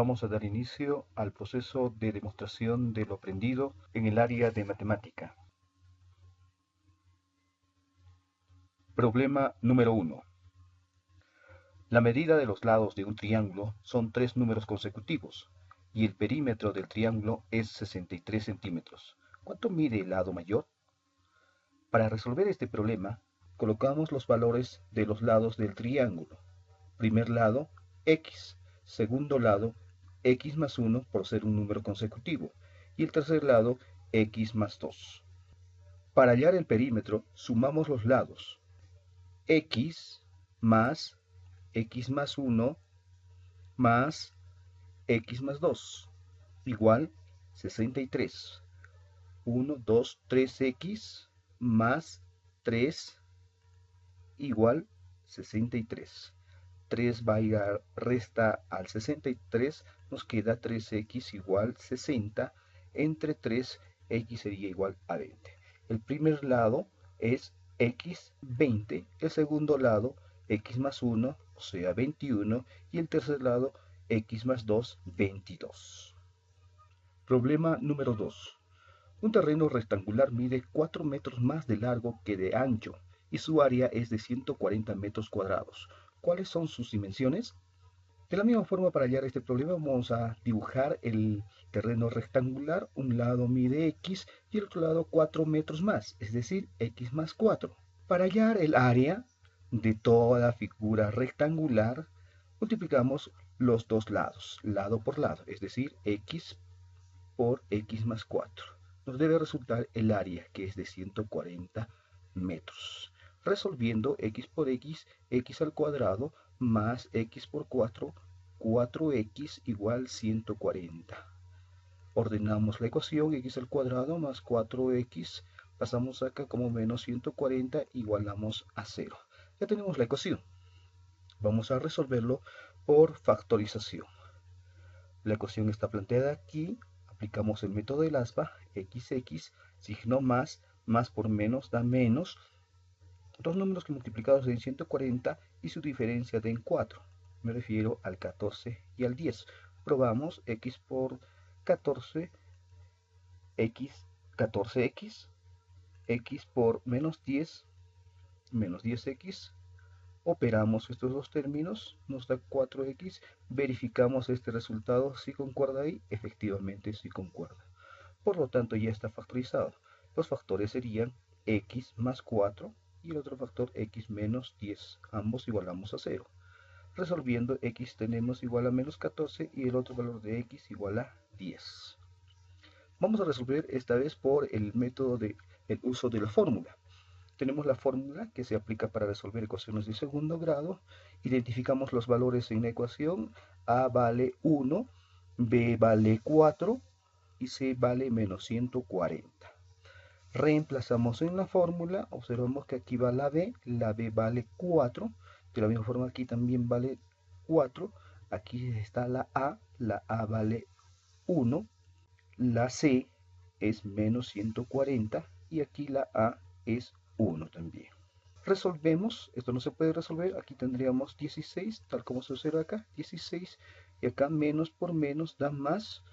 Vamos a dar inicio al proceso de demostración de lo aprendido en el área de matemática. Problema número 1. La medida de los lados de un triángulo son 3 números consecutivos y el perímetro del triángulo es 63 centímetros. ¿Cuánto mide el lado mayor? Para resolver este problema, colocamos los valores de los lados del triángulo. Primer lado, x. Segundo lado, x más 1 por ser un número consecutivo. Y el tercer lado, x más 2. Para hallar el perímetro, sumamos los lados. X más 1 más x más 2 igual 63. 1, 2, 3x más 3 igual 63. 3 va a ir a resta al 63, nos queda 3x igual 60. Entre 3, x sería igual a 20. El primer lado es x 20, el segundo lado x más 1, o sea 21, y el tercer lado x más 2, 22. Problema número 2. Un terreno rectangular mide 4 metros más de largo que de ancho y su área es de 140 metros cuadrados. ¿Cuáles son sus dimensiones? De la misma forma, para hallar este problema vamos a dibujar el terreno rectangular. Un lado mide x y el otro lado 4 metros más, es decir, x más 4. Para hallar el área de toda figura rectangular, multiplicamos los dos lados, lado por lado, es decir, x por x más 4. Nos debe resultar el área, que es de 140 metros. Resolviendo x por x, x al cuadrado, más x por 4, 4x igual 140. Ordenamos la ecuación, x al cuadrado más 4x, pasamos acá como menos 140, igualamos a 0. Ya tenemos la ecuación. Vamos a resolverlo por factorización. La ecuación está planteada aquí. Aplicamos el método del aspa, x, signo más por menos da menos. Dos números que multiplicados den 140 y su diferencia den 4. Me refiero al 14 y al 10. Probamos x por 14, x, 14x, x por menos 10, menos 10x. Operamos estos dos términos, nos da 4x, verificamos este resultado, si concuerda ahí, efectivamente sí concuerda. Por lo tanto ya está factorizado. Los factores serían x más 4 y el otro factor x menos 10, ambos igualamos a 0. Resolviendo, x tenemos igual a menos 14 y el otro valor de x igual a 10. Vamos a resolver esta vez por el método del uso de la fórmula. Tenemos la fórmula que se aplica para resolver ecuaciones de segundo grado. Identificamos los valores en la ecuación. A vale 1, B vale 4 y C vale menos 140. Reemplazamos en la fórmula. Observamos que aquí va la B vale 4. De la misma forma aquí también vale 4. Aquí está la A vale 1. La C es menos 140 y aquí la A es 1 también. Resolvemos, esto no se puede resolver, aquí tendríamos 16, tal como se observa acá, 16, y acá menos por menos da más,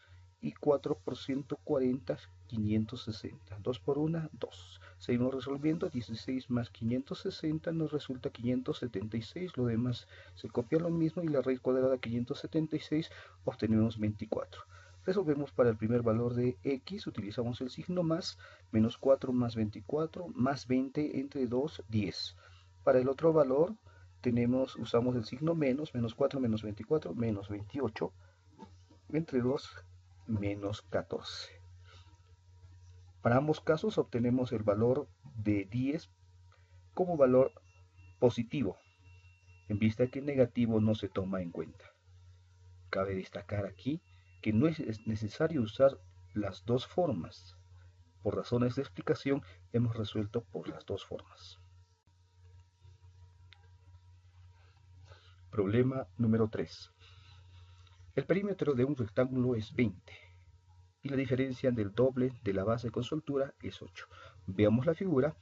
y 4 por 140, 560, 2 por 1, 2. Seguimos resolviendo, 16 más 560 nos resulta 576, lo demás se copia lo mismo, y la raíz cuadrada de 576 obtenemos 24. Resolvemos para el primer valor de x, utilizamos el signo más, menos 4 más 24, más 20 entre 2, 10. Para el otro valor usamos el signo menos 4 menos 24, menos 28, entre 2, menos 14. Para ambos casos obtenemos el valor de 10 como valor positivo, en vista que el negativo no se toma en cuenta. Cabe destacar aquí que no es necesario usar las dos formas. Por razones de explicación hemos resuelto por las dos formas. Problema número 3. El perímetro de un rectángulo es 20 y la diferencia del doble de la base con su altura es 8. Veamos la figura.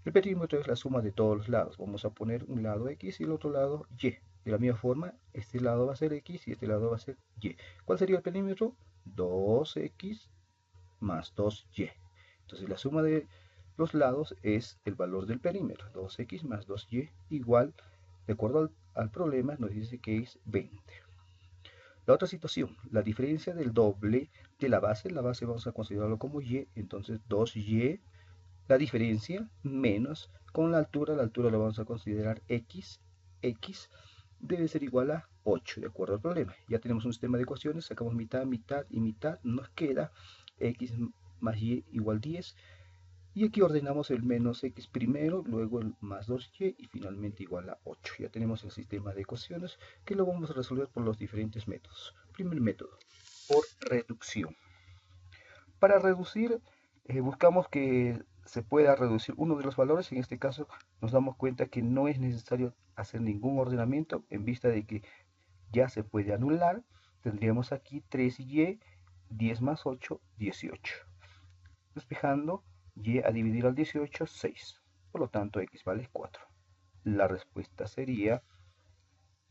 El perímetro es la suma de todos los lados. Vamos a poner un lado x y el otro lado y. De la misma forma, este lado va a ser x y este lado va a ser y. ¿Cuál sería el perímetro? 2x más 2y. Entonces la suma de los lados es el valor del perímetro. 2x más 2y igual, de acuerdo al problema, nos dice que es 20. La otra situación, la diferencia del doble de la base vamos a considerarlo como y, entonces 2y, la diferencia menos con la altura la vamos a considerar x debe ser igual a 8, de acuerdo al problema. Ya tenemos un sistema de ecuaciones, sacamos mitad, mitad y mitad, nos queda x más y igual 10, y aquí ordenamos el menos x primero, luego el más 2y y finalmente igual a 8. Ya tenemos el sistema de ecuaciones que lo vamos a resolver por los diferentes métodos. Primer método, por reducción. Para reducir, buscamos que se pueda reducir uno de los valores. En este caso nos damos cuenta que no es necesario hacer ningún ordenamiento en vista de que ya se puede anular. Tendríamos aquí 3y, 10 más 8, 18. Despejando, y a dividir al 18, 6. Por lo tanto, x vale 4. La respuesta sería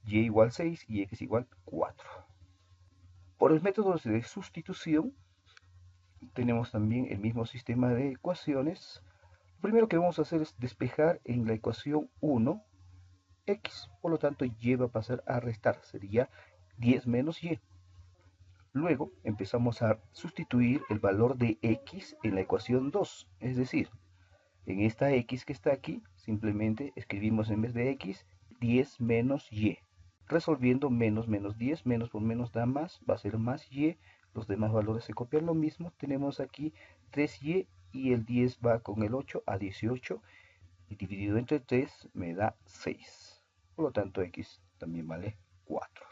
y igual 6 y x igual 4. Por el método de sustitución, tenemos también el mismo sistema de ecuaciones. Lo primero que vamos a hacer es despejar en la ecuación 1 x. Por lo tanto, y va a pasar a restar. Sería 10 menos y. Luego empezamos a sustituir el valor de x en la ecuación 2. Es decir, en esta x que está aquí, simplemente escribimos en vez de x 10 menos y. Resolviendo menos menos 10, menos por menos da más, va a ser más y. Los demás valores se copian lo mismo. Tenemos aquí 3y y el 10 va con el 8 a 18. Y dividido entre 3 me da 6. Por lo tanto, x también vale 4.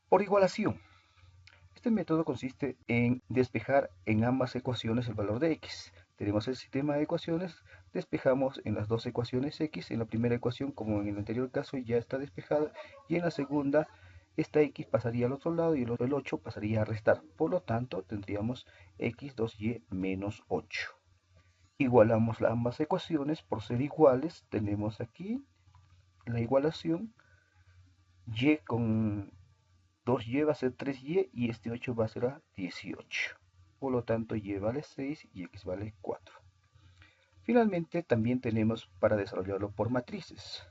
Por igualación. Este método consiste en despejar en ambas ecuaciones el valor de x. Tenemos el sistema de ecuaciones, despejamos en las dos ecuaciones x. En la primera ecuación, como en el anterior caso, ya está despejada, y en la segunda, esta x pasaría al otro lado y el 8 pasaría a restar. Por lo tanto, tendríamos x 2y menos 8. Igualamos ambas ecuaciones por ser iguales. Tenemos aquí la igualación, y con 2y va a ser 3y y este 8 va a ser a 18. Por lo tanto, y vale 6 y x vale 4. Finalmente, también tenemos para desarrollarlo por matrices.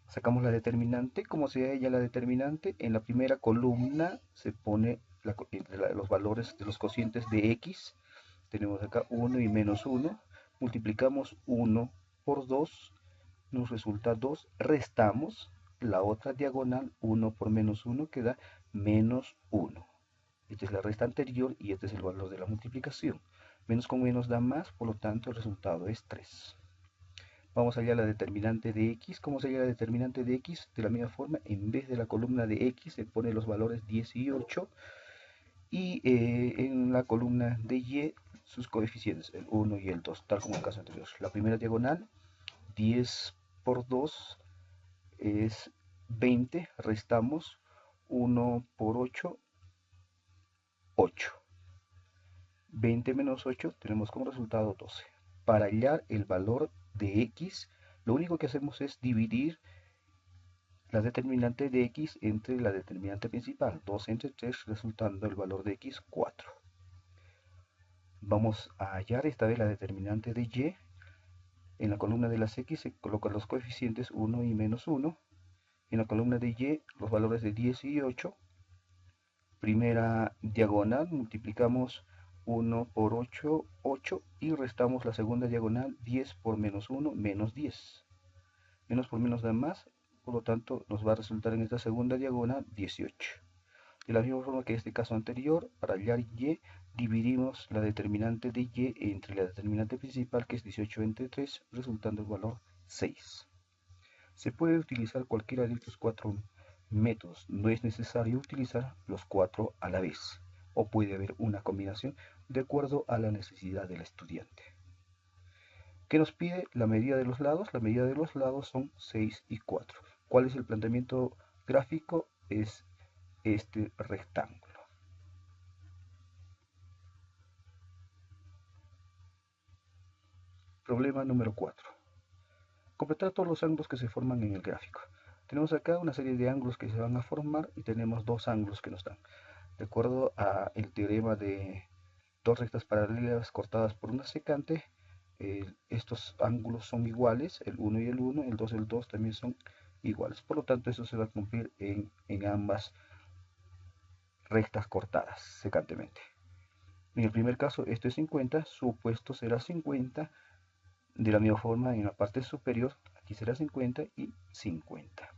Sacamos la determinante. Como sea ella la determinante, en la primera columna se pone los valores de los cocientes de x. Tenemos acá 1 y menos 1. Multiplicamos 1 por 2, nos resulta 2. Restamos la otra diagonal, 1 por menos 1 queda menos 1. Esta es la resta anterior y este es el valor de la multiplicación. Menos con menos da más, por lo tanto el resultado es 3. Vamos allá a la determinante de x. ¿Cómo sería la determinante de x? De la misma forma, en vez de la columna de x se pone los valores 10 y 8. Y en la columna de y sus coeficientes, el 1 y el 2, tal como en el caso anterior. La primera diagonal, 10 por 2 es 20, restamos 1 por 8, 8. 20 menos 8 tenemos como resultado 12. Para hallar el valor de x, lo único que hacemos es dividir la determinante de x entre la determinante principal, 2 entre 3, resultando el valor de x 4. Vamos a hallar esta vez la determinante de y. En la columna de las x se colocan los coeficientes 1 y menos 1. En la columna de y los valores de 10 y 8. Primera diagonal, multiplicamos 1 por 8, 8, y restamos la segunda diagonal, 10 por menos 1, menos 10. Menos por menos da más, por lo tanto nos va a resultar en esta segunda diagonal 18. De la misma forma que en este caso anterior, para hallar y, dividimos la determinante de y entre la determinante principal, que es 18 entre 3, resultando el valor 6. Se puede utilizar cualquiera de estos cuatro métodos, no es necesario utilizar los cuatro a la vez, o puede haber una combinación de acuerdo a la necesidad del estudiante. ¿Qué nos pide la medida de los lados? La medida de los lados son 6 y 4. ¿Cuál es el planteamiento gráfico? Es este rectángulo. Problema número 4. Completar todos los ángulos que se forman en el gráfico. Tenemos acá una serie de ángulos que se van a formar y tenemos dos ángulos que nos dan. De acuerdo a el teorema de dos rectas paralelas cortadas por una secante, estos ángulos son iguales, el 1 y el 2 y el 2 también son iguales. Por lo tanto, eso se va a cumplir en ambas rectas cortadas secantemente. En el primer caso, esto es 50, su opuesto será 50. De la misma forma, en la parte superior, aquí será 50 y 50.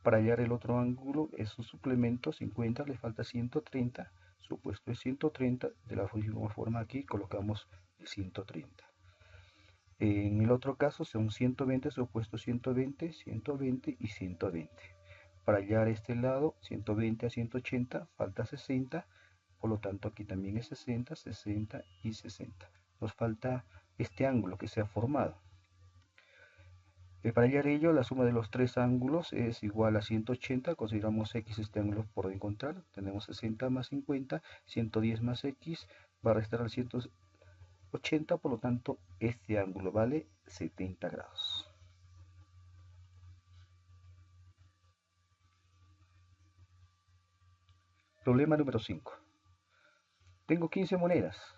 Para hallar el otro ángulo es su suplemento, 50, le falta 130, su opuesto es 130, de la misma forma aquí colocamos el 130. En el otro caso son 120, su opuesto 120, 120 y 120. Para hallar este lado, 120 a 180, falta 60, por lo tanto aquí también es 60, 60 y 60. Nos falta este ángulo que se ha formado. Para hallar ello, la suma de los tres ángulos es igual a 180, consideramos x este ángulo por encontrar, tenemos 60 más 50, 110 más x, va a restar al 180, por lo tanto este ángulo vale 70 grados. Problema número 5. Tengo 15 monedas,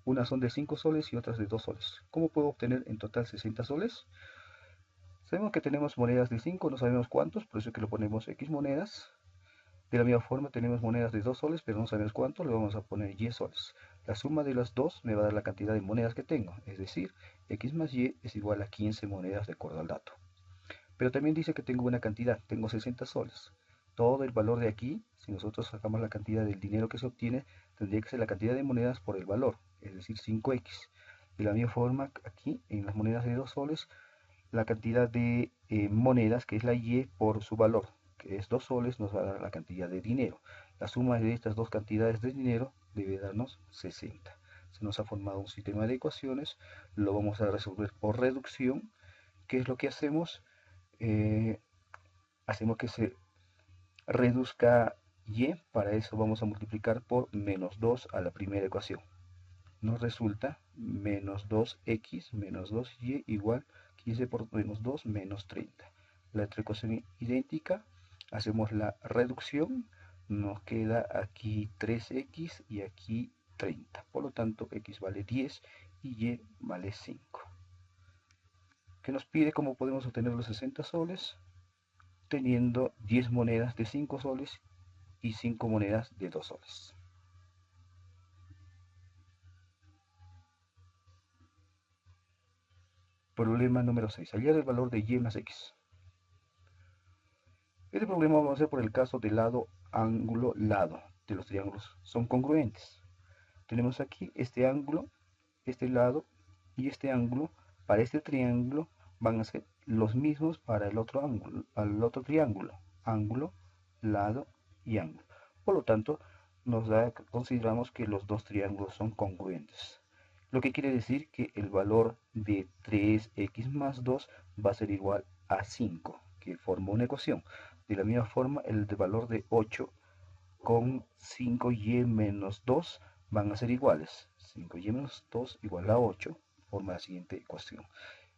unas son de 5 soles y otras de 2 soles. ¿Cómo puedo obtener en total 60 soles? Sabemos que tenemos monedas de 5, no sabemos cuántos, por eso es que lo ponemos x monedas. De la misma forma tenemos monedas de 2 soles, pero no sabemos cuánto, le vamos a poner y soles. La suma de las dos me va a dar la cantidad de monedas que tengo, es decir, x más y es igual a 15 monedas de acuerdo al dato. Pero también dice que tengo una cantidad, tengo 60 soles. Todo el valor de aquí, si nosotros sacamos la cantidad del dinero que se obtiene, tendría que ser la cantidad de monedas por el valor, es decir, 5x. De la misma forma, aquí en las monedas de 2 soles, la cantidad de monedas, que es la y por su valor, que es 2 soles, nos va a dar la cantidad de dinero. La suma de estas dos cantidades de dinero debe darnos 60. Se nos ha formado un sistema de ecuaciones, lo vamos a resolver por reducción. ¿Qué es lo que hacemos? Hacemos que se reduzca y, para eso vamos a multiplicar por menos 2 a la primera ecuación. Nos resulta menos 2x menos 2y igual 15 por menos 2 menos 30. La otra ecuación idéntica, hacemos la reducción, nos queda aquí 3x y aquí 30. Por lo tanto, x vale 10 y y vale 5. ¿Qué nos pide? ¿Cómo podemos obtener los 60 soles? Teniendo 10 monedas de 5 soles y 5 monedas de 2 soles. Problema número 6. Hallar el valor de y más x. Este problema vamos a hacer por el caso de lado, ángulo, lado de los triángulos. Son congruentes. Tenemos aquí este ángulo, este lado y este ángulo. Para este triángulo van a ser los mismos para el otro ángulo, al otro triángulo. Ángulo, lado y ángulo. Por lo tanto, consideramos que los dos triángulos son congruentes. Lo que quiere decir que el valor de 3x más 2 va a ser igual a 5, que forma una ecuación. De la misma forma, el valor de 8 con 5y menos 2 van a ser iguales. 5y menos 2 igual a 8, forma la siguiente ecuación.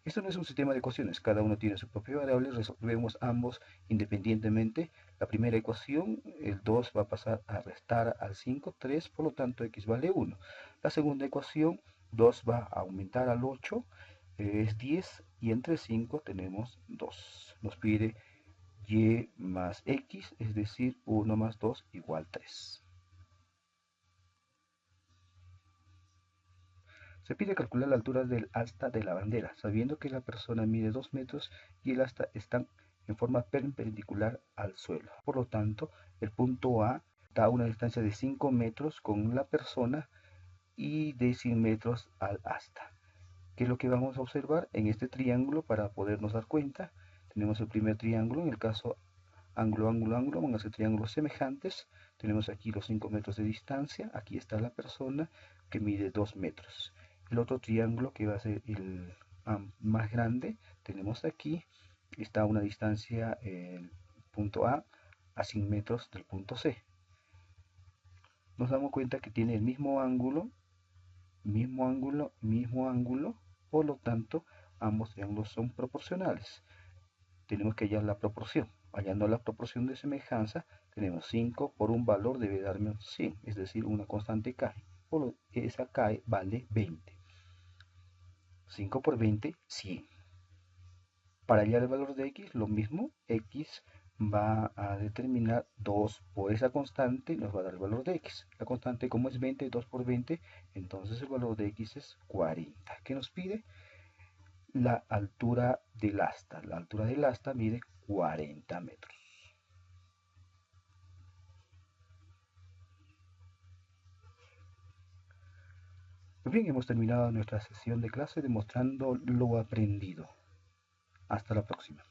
Esto no es un sistema de ecuaciones, cada uno tiene su propia variable, resolvemos ambos independientemente. La primera ecuación, el 2 va a pasar a restar al 5, 3, por lo tanto x vale 1. La segunda ecuación, 2 va a aumentar al 8, es 10, y entre 5 tenemos 2. Nos pide y más x, es decir, 1 más 2 igual 3. Se pide calcular la altura del asta de la bandera, sabiendo que la persona mide 2 metros y el asta están en forma perpendicular al suelo. Por lo tanto, el punto A da una distancia de 5 metros con la persona y de 100 metros al asta. ¿Qué es lo que vamos a observar en este triángulo para podernos dar cuenta? Tenemos el primer triángulo, en el caso ángulo, ángulo, ángulo, van a ser triángulos semejantes. Tenemos aquí los 5 metros de distancia, aquí está la persona que mide 2 metros. El otro triángulo que va a ser el más grande, tenemos aquí, está a una distancia, el punto a 100 metros del punto C. Nos damos cuenta que tiene el mismo ángulo, mismo ángulo, mismo ángulo, por lo tanto ambos triángulos son proporcionales. tenemos que hallar la proporción. Hallando la proporción de semejanza, tenemos 5 por un valor debe darme 100, es decir, una constante k. Por esa k vale 20. 5 por 20, 100. Para hallar el valor de x, lo mismo, x va a determinar 2 por esa constante, nos va a dar el valor de x. La constante, como es 20, 2 por 20, entonces el valor de x es 40. ¿Qué nos pide? La altura del asta. La altura del asta mide 40 metros. Muy bien, hemos terminado nuestra sesión de clase demostrando lo aprendido. Hasta la próxima.